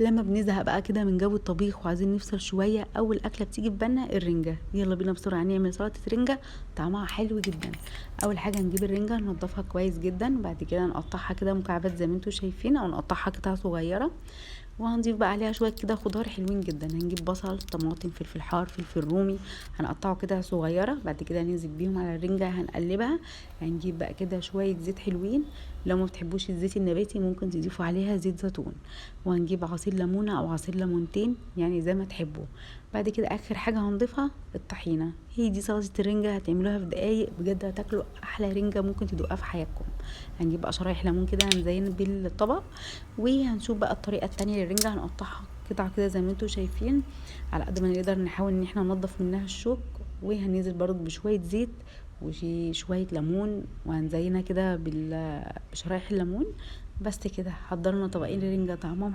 لما بنزهق بقى كده من جو الطبيخ وعايزين نفصل شويه، اول اكله بتيجي في بالنا الرنجه. يلا بينا بسرعه نعمل سلطه رنجه طعمها حلو جدا. اول حاجه نجيب الرنجه ننضفها كويس جدا، بعد كده نقطعها كده مكعبات زي ما انتوا شايفين، او نقطعها قطع صغيره. وهنضيف بقى عليها شويه كده خضار حلوين جدا. هنجيب بصل، طماطم، فلفل حار، فلفل رومي، هنقطعه كده صغيره. بعد كده ننزل بيهم على الرنجه هنقلبها. هنجيب بقى كده شويه زيت حلوين، لو ما بتحبوش الزيت النباتي ممكن تضيفوا عليها زيت زيتون. وهنجيب عصير ليمونه او عصير ليمونتين يعني زي ما تحبوا. بعد كده اخر حاجه هنضيفها الطحينه. هي دي سلطه الرنجه، هتعملوها في دقايق بجد هتاكلوا احلى رنجه ممكن تدوقها في حياتكم. هنجيب بقى شرايح ليمون كده هنزين بالطبق. وهنشوف بقى الطريقه التانية للرنجه، هنقطعها قطع كده زي ما انتوا شايفين، على قد ما نقدر نحاول ان احنا ننضف منها الشوك. وهننزل برضو بشويه زيت وشويه ليمون، وهنزينها كده بشرايح الليمون. بس كده حضرنا طبقين رنجه طعمهم